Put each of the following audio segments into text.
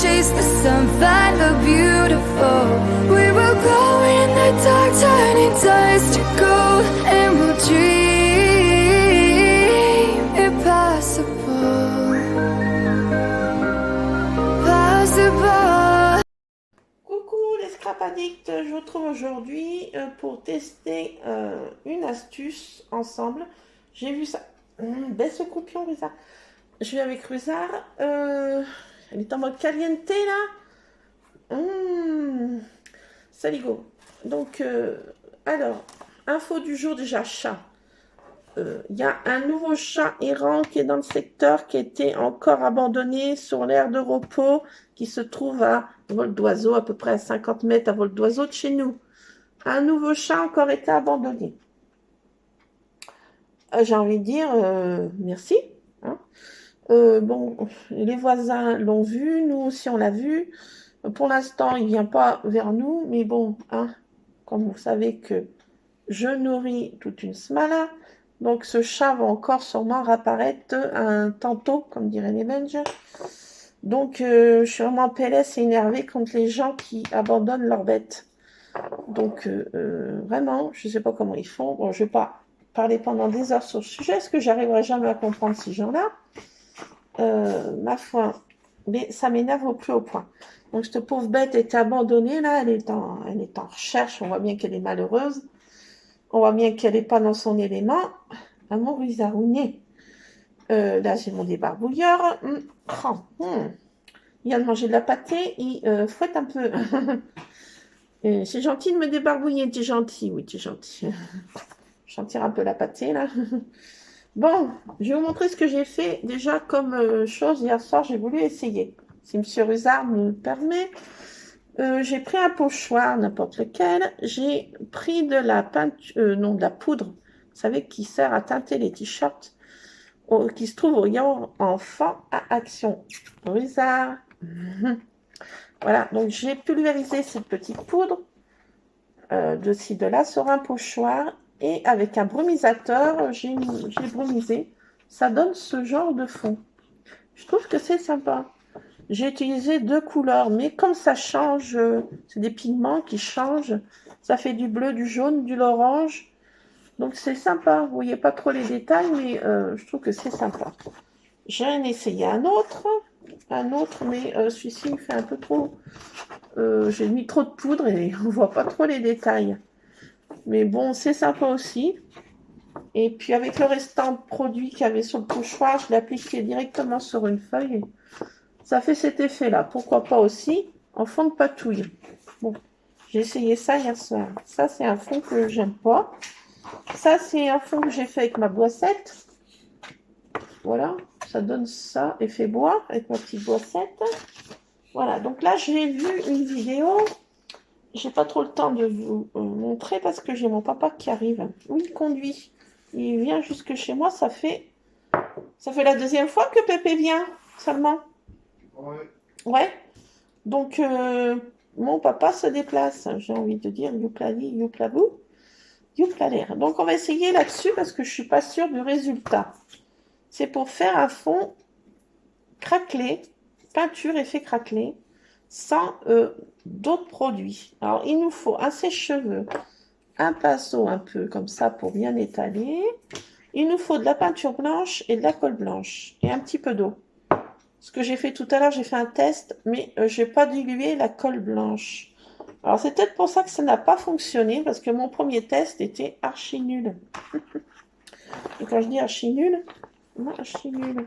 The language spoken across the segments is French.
chase the sun, find the beautiful. We will go in the dark, turning dust to gold, and we'll dream impossible, possible. Coucou les scrap addicts, je vous retrouve aujourd'hui pour tester une astuce ensemble. J'ai vu ça. Baisse le croupion, Ruzard. Je suis avec Ruzard. Elle est en mode caliente là. Saligo. Donc, alors, info du jour déjà, chat. Il y a un nouveau chat errant qui est dans le secteur, qui était encore abandonné sur l'aire de repos, qui se trouve à vol d'oiseau, à peu près à 50 mètres à vol d'oiseau de chez nous. Un nouveau chat a encore été abandonné. J'ai envie de dire merci. Hein. Bon, les voisins l'ont vu, nous aussi on l'a vu. Pour l'instant, il ne vient pas vers nous, mais bon, hein, comme vous savez que je nourris toute une smala, donc ce chat va encore sûrement réapparaître un tantôt, comme diraient les Belges. Donc je suis vraiment PLS et énervée contre les gens qui abandonnent leurs bêtes. Donc vraiment, je ne sais pas comment ils font. Bon, je ne vais pas parler pendant des heures sur le sujet, parce que j'arriverai jamais à comprendre ces gens-là. Ma foi, mais ça m'énerve au plus haut point. Donc cette pauvre bête est abandonnée là, elle est en recherche, on voit bien qu'elle est malheureuse. On voit bien qu'elle n'est pas dans son élément. À mon Ruzarounet. Là, j'ai mon débarbouilleur. Il vient de manger de la pâtée. Il fouette un peu. C'est gentil de me débarbouiller. T'es gentil. Oui, t'es gentil. Je tire un peu la pâtée, là. Bon, je vais vous montrer ce que j'ai fait. Déjà, comme chose, hier soir, j'ai voulu essayer. Si M. Ruzard me permet. J'ai pris un pochoir, n'importe lequel. J'ai pris de la peinture, non, de la poudre, vous savez, qui sert à teinter les t-shirts, qui se trouve au rayon enfant à Action. Ruzard. Voilà, donc j'ai pulvérisé cette petite poudre de ci, de là sur un pochoir et avec un brumisateur, j'ai brumisé. Ça donne ce genre de fond. Je trouve que c'est sympa. J'ai utilisé deux couleurs, mais comme ça change, c'est des pigments qui changent. Ça fait du bleu, du jaune, du orange. Donc c'est sympa. Vous voyez pas trop les détails, mais je trouve que c'est sympa. J'ai essayé un autre, mais celui-ci il fait un peu trop. J'ai mis trop de poudre et on voit pas trop les détails. Mais bon, c'est sympa aussi. Et puis avec le restant de produit qu'il y avait sur le pochoir, je l'ai appliqué directement sur une feuille. Ça fait cet effet-là. Pourquoi pas aussi en fond de patouille. Bon, j'ai essayé ça hier soir. Ça, c'est un fond que j'aime pas. Ça, c'est un fond que j'ai fait avec ma boissette. Voilà, ça donne ça, effet bois, avec ma petite boissette. Voilà, donc là, j'ai vu une vidéo. J'ai pas trop le temps de vous montrer parce que j'ai mon papa qui arrive. Oui, il conduit. Il vient jusque chez moi. Ça fait la deuxième fois que Pépé vient, seulement. Ouais. Donc, mon papa se déplace. J'ai envie de dire youplali, youplabou, youplalère. Donc, on va essayer là-dessus parce que je suis pas sûre du résultat. C'est pour faire un fond craquelé, peinture effet craquelé, sans d'autres produits. Alors, il nous faut un sèche-cheveux, un pinceau un peu comme ça pour bien étaler. Il nous faut de la peinture blanche et de la colle blanche et un petit peu d'eau. Ce que j'ai fait tout à l'heure, j'ai fait un test, mais je n'ai pas dilué la colle blanche. Alors, c'est peut-être pour ça que ça n'a pas fonctionné, parce que mon premier test était archi nul. Et quand je dis archi nul, non, archi nul.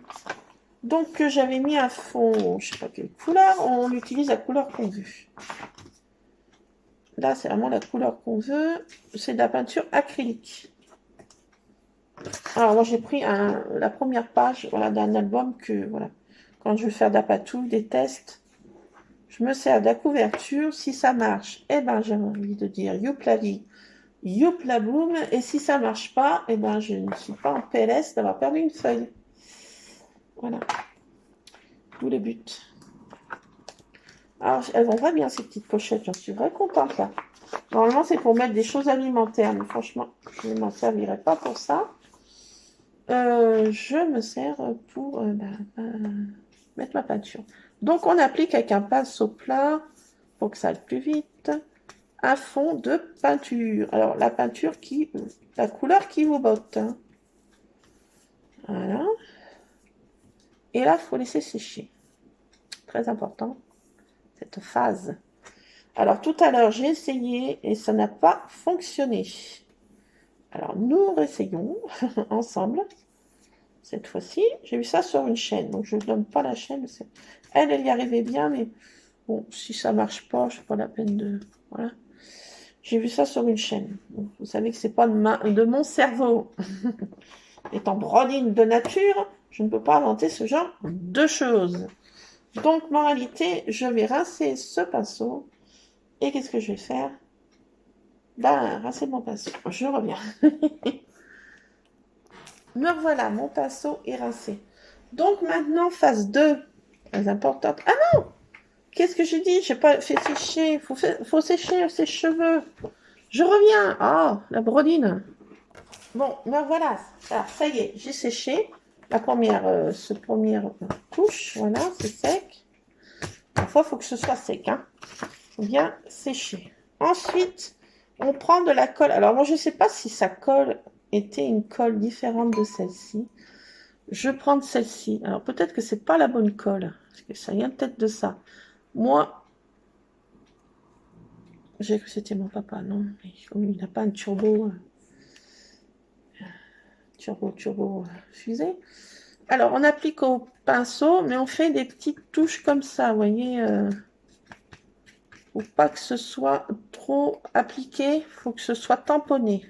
Donc, j'avais mis un fond, je ne sais pas quelle couleur, on utilise la couleur qu'on veut. Là, c'est vraiment la couleur qu'on veut. C'est de la peinture acrylique. Alors, moi, j'ai pris la première page voilà, d'un album que, voilà. Quand je veux faire de la patouille, des tests, je me sers de la couverture. Si ça marche, eh ben, j'ai envie de dire youplali, youplaboum. Et si ça marche pas, eh ben, je ne suis pas en PLS d'avoir perdu une feuille. Voilà. D'où le but. Alors, elles vont pas bien, ces petites pochettes. J'en suis vraiment contente, là. Normalement, c'est pour mettre des choses alimentaires. Mais franchement, je ne m'en servirai pas pour ça. Je me sers pour... mettre ma peinture. Donc, on applique avec un pinceau plat, pour que ça aille plus vite, un fond de peinture. Alors, la peinture la couleur qui vous botte. Hein. Voilà. Et là, il faut laisser sécher. Très important, cette phase. Alors, tout à l'heure, j'ai essayé et ça n'a pas fonctionné. Alors, nous réessayons ensemble. Cette fois-ci, j'ai vu ça sur une chaîne. Donc, je ne donne pas la chaîne. Elle y arrivait bien, mais bon, si ça ne marche pas, je n'ai pas la peine de... Voilà. J'ai vu ça sur une chaîne. Donc, vous savez que ce n'est pas de mon cerveau. Étant broline de nature, je ne peux pas inventer ce genre de choses. Donc, moralité, je vais rincer ce pinceau. Et qu'est-ce que je vais faire? Ben, rincer mon pinceau. Je reviens. Me revoilà, mon pinceau est rincé. Donc, maintenant, phase 2. Très importante. Ah non! Qu'est-ce que j'ai dit? J'ai pas fait sécher. Il faut sécher ses cheveux. Je reviens. Ah, la brodine. Bon, me voilà. Alors, ça y est, j'ai séché. La première couche. Voilà, c'est sec. Parfois, il faut que ce soit sec. Hein. Faut bien sécher. Ensuite, on prend de la colle. Alors, moi, je ne sais pas si sa colle était une colle différente de celle-ci. Je vais prendre celle-ci. Alors, peut-être que c'est pas la bonne colle. Parce que ça vient peut-être de ça. Moi, j'ai cru que c'était mon papa. Non, mais il n'a pas un turbo fusée. Alors, on applique au pinceau, mais on fait des petites touches comme ça, vous voyez. Faut pas que ce soit trop appliqué, faut que ce soit tamponné.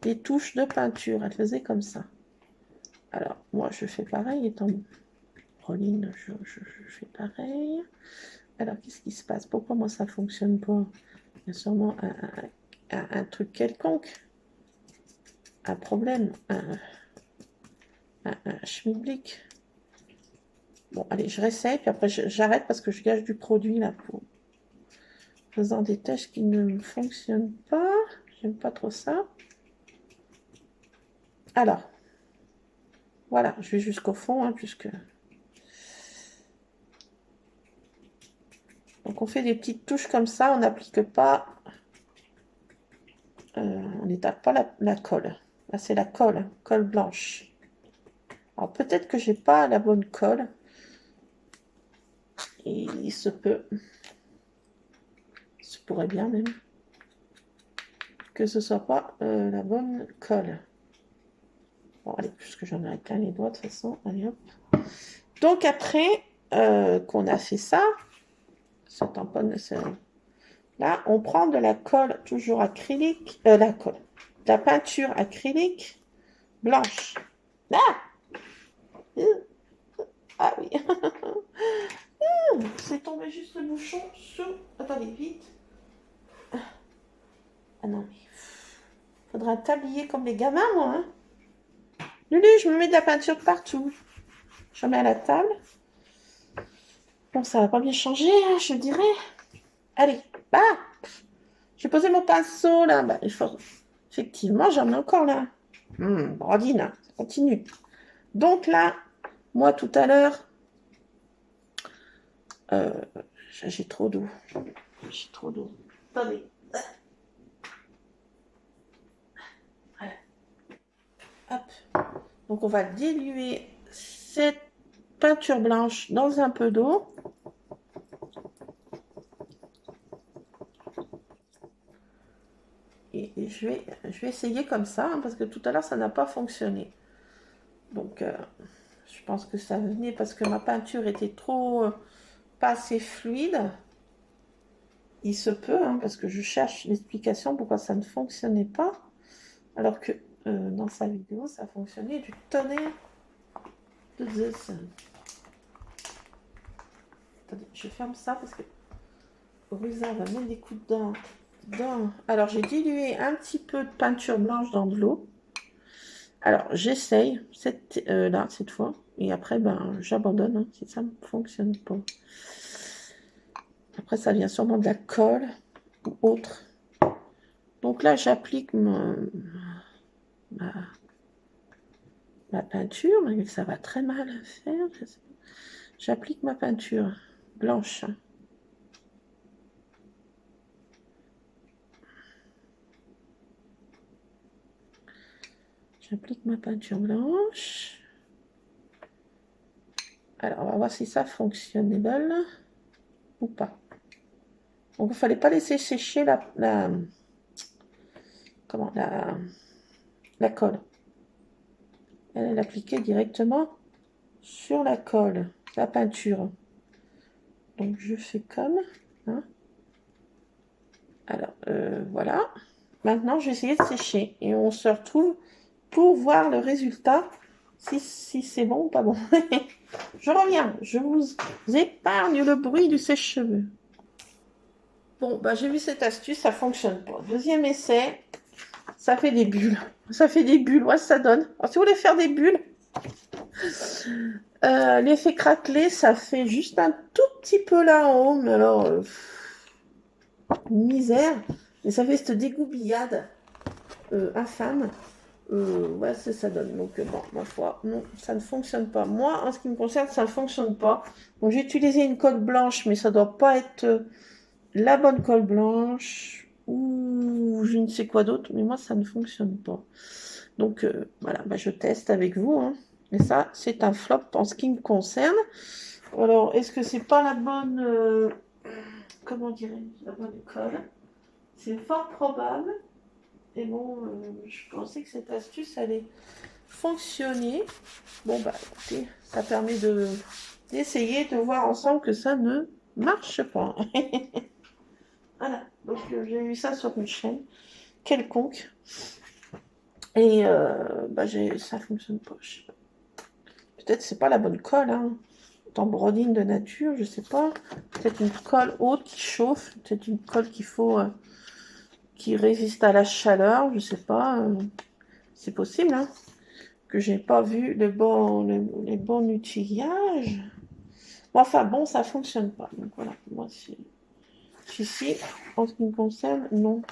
Les touches de peinture, elle faisait comme ça. Alors, moi, je fais pareil, étant Pauline, je fais pareil. Alors, qu'est-ce qui se passe? Pourquoi moi, ça fonctionne pas? Il y a sûrement un truc quelconque. Un problème. Un schmilblick. Bon, allez, je réessaye, puis après, j'arrête parce que je gâche du produit, là, pour faisant des tâches qui ne fonctionnent pas. J'aime pas trop ça. Alors, voilà, je vais jusqu'au fond, hein, puisque... Donc, on fait des petites touches comme ça, on n'applique pas... on n'étale pas la colle. Là, c'est la colle blanche. Alors, peut-être que j'ai pas la bonne colle. Et il se peut... Se pourrait bien, même, que ce soit pas la bonne colle. Bon, allez, puisque j'en ai plein les doigts, de toute façon. Allez, hop. Donc, après qu'on a fait ça, ce tamponne, là, on prend de la colle toujours acrylique, la peinture acrylique blanche. Ah, ah oui. C'est tombé juste le bouchon sur... Attendez, vite. Ah non, mais... Faudra un tablier comme les gamins, moi. Hein. Lulu, je me mets de la peinture partout. Je mets à la table. Bon, ça va pas bien changer, hein, je dirais. Allez, bah, j'ai posé mon pinceau, là. Bah, il faut... Effectivement, j'en ai encore, là. Brodine, ça continue. Donc là, moi, tout à l'heure, j'ai trop d'eau. J'ai trop d'eau. Attendez. Voilà. Hop. Donc, on va diluer cette peinture blanche dans un peu d'eau. Et je vais essayer comme ça, hein, parce que tout à l'heure, ça n'a pas fonctionné. Donc, je pense que ça venait parce que ma peinture était trop... pas assez fluide. Il se peut, hein, parce que je cherche l'explication pourquoi ça ne fonctionnait pas. Alors que dans sa vidéo, ça fonctionnait du tonnerre de Zeus. Attendez, je ferme ça parce que Ruza va mettre des coups dedans. Alors, j'ai dilué un petit peu de peinture blanche dans de l'eau. Alors, j'essaye là, cette fois. Et après, ben, j'abandonne hein, si ça ne fonctionne pas. Après, ça vient sûrement de la colle ou autre. Donc là, j'applique ma peinture, mais ça va très mal à faire. J'applique ma peinture blanche. J'applique ma peinture blanche. Alors, on va voir si ça fonctionne ou pas. Donc, il ne fallait pas laisser sécher la colle. Elle appliquait directement sur la colle, la peinture. Donc, je fais comme. Hein. Alors, voilà. Maintenant, je vais essayer de sécher. Et on se retrouve pour voir le résultat, si c'est bon ou pas bon. Je reviens. Je vous épargne le bruit du sèche-cheveux. Bon, bah, j'ai vu cette astuce, ça fonctionne pas. Deuxième essai, ça fait des bulles. Ça fait des bulles, ouais, ça donne. Alors, si vous voulez faire des bulles, l'effet craquelé, ça fait juste un tout petit peu là en haut, mais alors, misère. Et ça fait cette dégoubillade infâme. Ouais, ça donne. Donc, bon, ma foi, non, ça ne fonctionne pas. Moi, en ce qui me concerne, ça ne fonctionne pas. Donc, j'ai utilisé une colle blanche, mais ça ne doit pas être la bonne colle blanche ou je ne sais quoi d'autre, mais moi, ça ne fonctionne pas. Donc, voilà, bah, je teste avec vous. Hein. Et ça, c'est un flop en ce qui me concerne. Alors, est-ce que c'est pas la bonne... comment dirais-je, la bonne colle? C'est fort probable. Et bon, je pensais que cette astuce allait fonctionner. Bon, bah, écoutez, ça permet d'essayer de voir ensemble que ça ne marche pas. Voilà, donc j'ai vu ça sur une chaîne quelconque. Et bah, ça fonctionne pas. Peut-être c'est pas la bonne colle, hein. Tambrodine de nature, je sais pas. Peut-être une colle haute qui chauffe. Peut-être une colle qu'il faut... qui résiste à la chaleur, je sais pas, c'est possible, hein, que j'ai pas vu les bons outillage. Bon, enfin bon, ça fonctionne pas. Donc voilà, moi ici, en ce qui me concerne, non.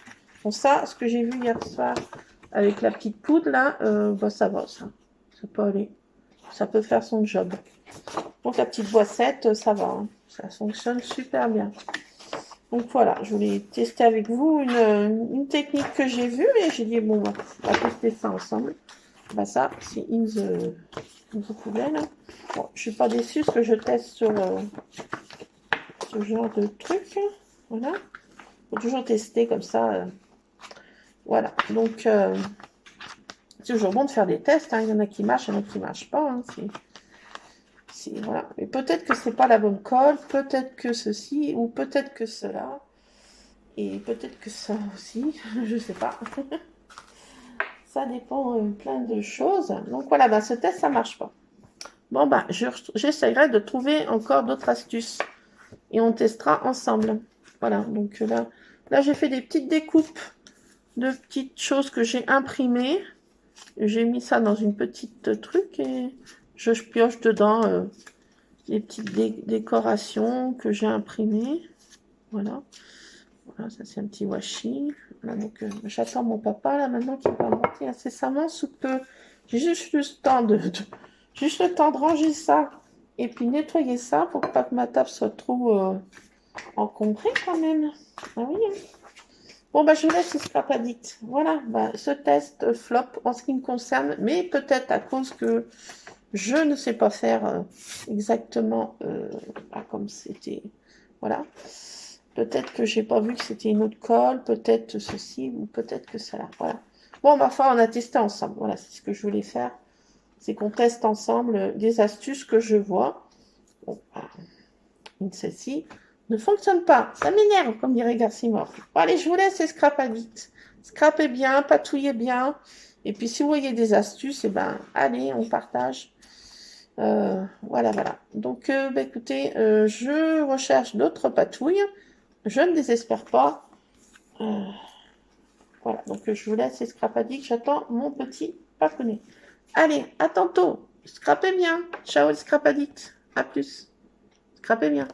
Bon, ça, ce que j'ai vu hier soir avec la petite poudre là, bah ça va, ça peut aller, ça peut faire son job. Donc la petite boissette, ça va, hein. Ça fonctionne super bien. Donc voilà, je voulais tester avec vous une technique que j'ai vue et j'ai dit bon, on va tester ça ensemble. Bah ça, c'est in the poubelle. Bon, je suis pas déçue parce que je teste sur ce genre de truc. Voilà. Faut toujours tester comme ça. Voilà. Donc c'est toujours bon de faire des tests. Hein. Il y en a qui marchent, il y en a qui marchent pas. Hein. Voilà. Et peut-être que c'est pas la bonne colle, peut-être que ceci, ou peut-être que cela, et peut-être que ça aussi, je sais pas. Ça dépend plein de choses. Donc voilà, bah, ce test, ça marche pas. Bon, bah, j'essaierai de trouver encore d'autres astuces, et on testera ensemble. Voilà, donc là j'ai fait des petites découpes de petites choses que j'ai imprimées. J'ai mis ça dans une petite truc, et je pioche dedans des petites décorations que j'ai imprimées. Voilà. Voilà, ça c'est un petit washi. Voilà, donc j'attends mon papa là maintenant qui va monter incessamment sous peu. J'ai juste le temps de ranger ça et puis nettoyer ça pour pas que ma table soit trop encombrée quand même. Ah oui. Hein. Bon bah je vous laisse Scrap Addict. Voilà, bah, ce test flop en ce qui me concerne, mais peut-être à cause que je ne sais pas faire exactement comme c'était. Voilà. Peut-être que j'ai pas vu que c'était une autre colle, peut-être ceci ou peut-être que cela. Voilà. Bon, bah, enfin, on a testé ensemble. Voilà, c'est ce que je voulais faire. C'est qu'on teste ensemble des astuces que je vois. Bon, bah, celle-ci ne fonctionne pas. Ça m'énerve, comme dirait Garcimore. Bon, allez, je vous laisse et Scrap Addict. Scrapez bien, patouillez bien. Et puis, si vous voyez des astuces, eh ben, allez, on partage. Voilà. Donc, bah, écoutez, je recherche d'autres patouilles. Je ne désespère pas. Voilà, donc je vous laisse Scrap Addict. J'attends mon petit papounet. Allez, à tantôt. Scrapez bien. Ciao, Scrap Addict. À plus. Scrapez bien.